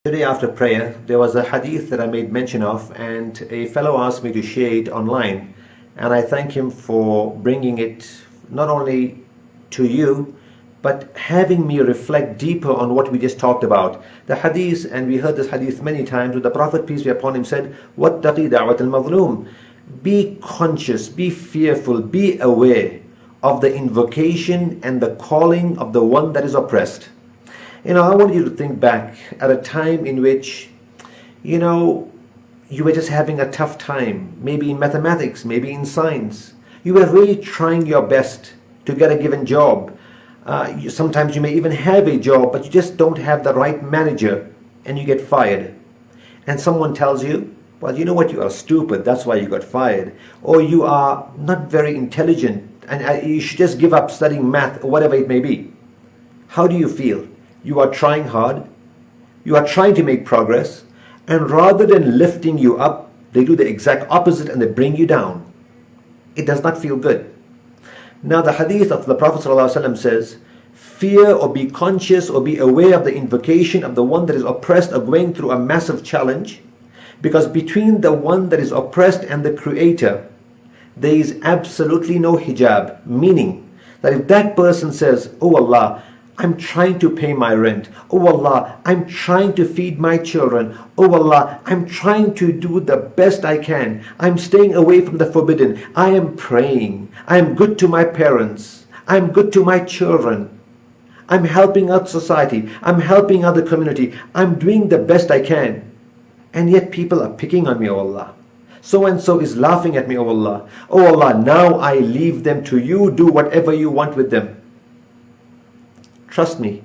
Today after prayer, there was a hadith that I made mention of, and a fellow asked me to share it online. And I thank him for bringing it not only to you, but having me reflect deeper on what we just talked about. The hadith, and we heard this hadith many times, where the Prophet, peace be upon him, said, وَاتَّقِي دَعْوَةَ الْمَظْلُومِ. Be conscious, be fearful, be aware of the invocation and the calling of the one that is oppressed. I want you to think back at a time in which, you were just having a tough time, maybe in mathematics, maybe in science. You were really trying your best to get a given job. Sometimes you may even have a job, but you just don't have the right manager and you get fired. And someone tells you, well, you know what, you are stupid, that's why you got fired. Or you are not very intelligent and you should just give up studying math or whatever it may be. How do you feel? You are trying hard, you are trying to make progress, and rather than lifting you up, they do the exact opposite and they bring you down. It does not feel good. Now the hadith of the Prophet ﷺ says, fear or be conscious or be aware of the invocation of the one that is oppressed or going through a massive challenge, because between the one that is oppressed and the Creator, there is absolutely no hijab, meaning that if that person says, oh Allah, I'm trying to pay my rent. Oh Allah, I'm trying to feed my children. Oh Allah, I'm trying to do the best I can. I'm staying away from the forbidden. I am praying. I am good to my parents. I'm good to my children. I'm helping out society. I'm helping out the community. I'm doing the best I can. And yet people are picking on me, oh Allah. So and so is laughing at me, oh Allah. Oh Allah, now I leave them to you. Do whatever you want with them. Trust me,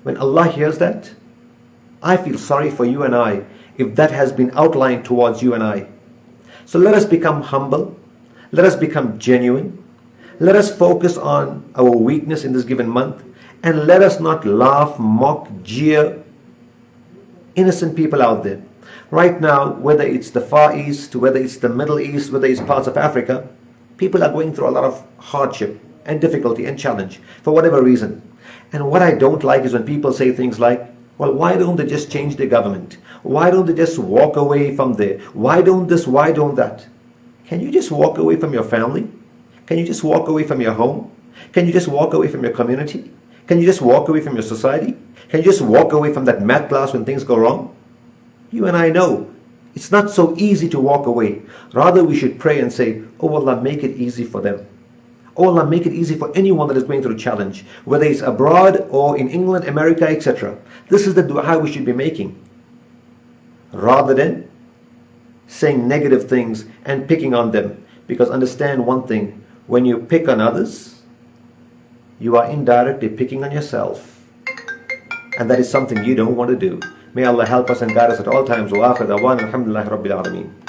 when Allah hears that, I feel sorry for you and I if that has been outlined towards you and I. So let us become humble, let us become genuine, let us focus on our weakness in this given month, and let us not laugh, mock, jeer innocent people out there. Right now, whether it's the Far East, whether it's the Middle East, whether it's parts of Africa, people are going through a lot of hardship and difficulty and challenge for whatever reason. And what I don't like is when people say things like, well, why don't they just change the government? Why don't they just walk away from there? Why don't this? Why don't that? Can you just walk away from your family? Can you just walk away from your home? Can you just walk away from your community? Can you just walk away from your society? Can you just walk away from that math class when things go wrong? You and I know it's not so easy to walk away. Rather, we should pray and say, oh Allah, make it easy for them. Oh Allah, make it easy for anyone that is going through a challenge, whether it's abroad or in England, America, etc. This is the dua we should be making, rather than saying negative things and picking on them. Because understand one thing, when you pick on others, you are indirectly picking on yourself. And that is something you don't want to do. May Allah help us and guide us at all times. Wa akhir da'wana alhamdulillahi rabbil alameen.